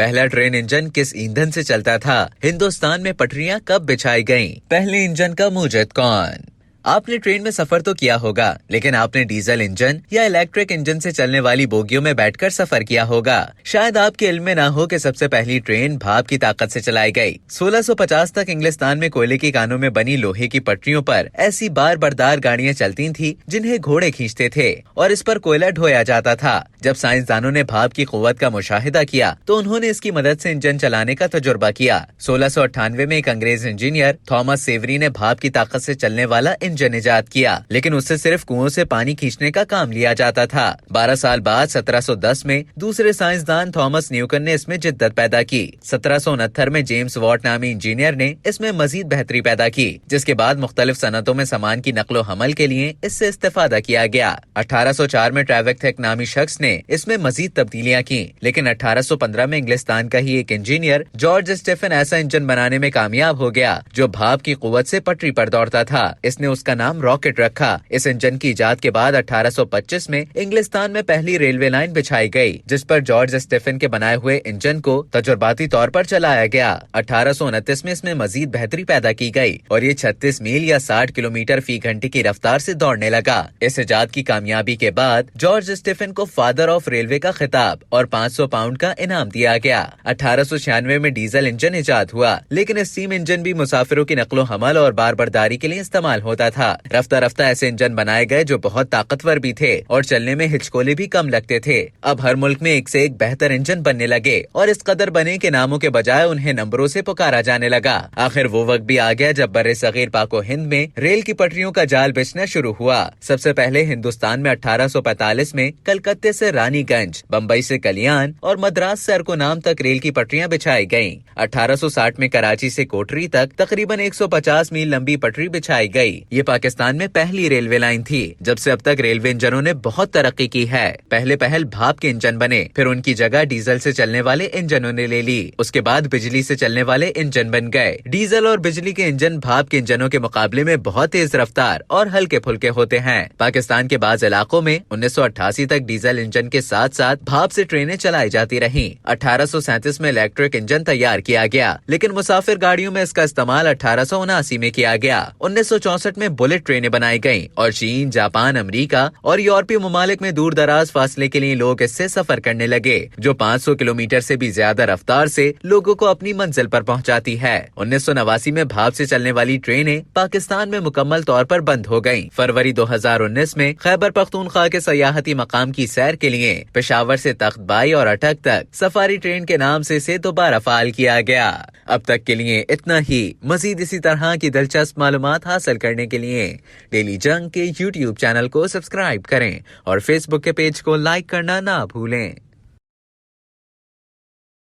पहला train engine किस ईंधन से चलता था? हिंदुस्तान में पटरियां कब बिछाई गईं? पहले इंजन का मूजिद कौन? आपने ट्रेन में सफर तो किया होगा, लेकिन आपने डीजल इंजन या इलेक्ट्रिक इंजन से चलने वाली बोगियों में बैठकर सफर किया होगा। शायद आपके इल्म में ना हो कि सबसे पहली ट्रेन भाप की ताकत से चलाई गई। 1650 तक इंग्लिस्तान में कोयले की कानों में बनी लोहे की पटरियों पर ऐसी बार बरदार गाड़ियां चलती थी जिन्हें घोड़े खींचते थे और इस पर कोयला ढोया जाता था। जब साइंसदानों ने भाप की कुव्वत का मुशाहिदा किया तो उन्होंने इसकी मदद से इंजन चलाने का तजुर्बा किया। 1698 में एक अंग्रेज इंजीनियर थॉमस सेवरी ने भाप की ताकत से चलने वाला इंजन इजाद किया, लेकिन उससे सिर्फ कुओं से पानी खींचने का काम लिया जाता था। 12 साल बाद 1710 में दूसरे साइंसदान थॉमस न्यूटन ने इसमें जिद्दत पैदा की। 1769 में जेम्स वॉट नामी इंजीनियर ने इसमें मजीद बेहतरी पैदा की, जिसके बाद मुख्तलिफ सनतों में सामान की नकलो हमल के लिए इससे इस्तेफादा किया गया। 1804 में ट्रेवेक्थिक नामी शख्स ने इसमें मजीद तब्दीलियां की, लेकिन 1815 में इंग्लिस्तान का ही एक इंजीनियर जॉर्ज स्टेफन ऐसा इंजन बनाने में कामयाब हो गया जो भाप की कुव्वत से पटरी पर दौड़ता था। इसने उसका नाम रॉकेट रखा। इस इंजन की इजाद के बाद 1825 में इंग्लिस्तान में पहली रेलवे लाइन बिछाई गई, जिस पर जॉर्ज स्टेफन के बनाए हुए इंजन को तजुर्बाती तौर पर चलाया गया। 1829 में इसमें मजीद बेहतरी पैदा की गई और ये 36 मील या 60 किलोमीटर फी घंटे की रफ्तार से दौड़ने लगा। इस इजाद की कामयाबी के बाद जॉर्ज स्टेफन को फादर ऑफ रेलवे का खिताब और 500 पाउंड का इनाम दिया गया। 1896 में डीजल इंजन इजाद हुआ, लेकिन स्टीम इंजन भी मुसाफिरों की नकलो हमल और बार बरदारी के लिए इस्तेमाल होता था। रफ्ता रफ्ता ऐसे इंजन बनाए गए जो बहुत ताकतवर भी थे और चलने में हिचकोले भी कम लगते थे। अब हर मुल्क में एक से एक बेहतर इंजन बनने लगे और इस कदर बने कि नामों के बजाय उन्हें नंबरों से पुकारा जाने लगा। आखिर वो वक्त भी आ गया जब बर्रे सगीर पाको हिंद में रेल की पटरियों का जाल बिछना शुरू हुआ। सबसे पहले हिंदुस्तान में 1845 में कलकत्ते से रानीगंज, बम्बई से कलियान और मद्रास से अरकोनाम तक रेल की पटरियां बिछाई गयी। 1860 में कराची से कोटरी तक तकरीबन 150 मील लंबी पटरी बिछाई गई। ये पाकिस्तान में पहली रेलवे लाइन थी। जब से अब तक रेलवे इंजनों ने बहुत तरक्की की है। पहले पहल भाप के इंजन बने, फिर उनकी जगह डीजल से चलने वाले इंजनों ने ले ली। उसके बाद बिजली से चलने वाले इंजन बन गए। डीजल और बिजली के इंजन भाप के इंजनों के मुकाबले में बहुत तेज रफ्तार और हल्के फुल्के होते हैं। पाकिस्तान के बाज़ इलाकों में 1988 तक डीजल इंजन के साथ साथ भाप से ट्रेनें चलाई जाती रहीं। 1837 में इलेक्ट्रिक इंजन तैयार किया गया, लेकिन मुसाफिर गाड़ियों में इसका इस्तेमाल 1879 में किया गया। 1964 में बुलेट ट्रेनें बनाई गयी और चीन, जापान, अमेरिका और यूरोपीय ममालिक में दूर दराज फासले के लिए लोग इससे सफर करने लगे, जो 500 किलोमीटर से भी ज्यादा रफ्तार से लोगों को अपनी मंजिल पर पहुंचाती है। 1989 में भाप से चलने वाली ट्रेनें पाकिस्तान में मुकम्मल तौर पर बंद हो गयीं। फरवरी 2019 में खैबर पख्तूनख्वा के सयाहती मकाम की सैर के लिए पेशावर से तख्तबाई और अटक तक सफारी ट्रेन के नाम से इसे दोबारा फाल किया गया। अब तक के लिए इतना ही। मजीद इसी तरह की दिलचस्प मालूमात हासिल करने के लिए डेली जंग के YouTube चैनल को सब्सक्राइब करें और Facebook के पेज को लाइक करना ना भूलें।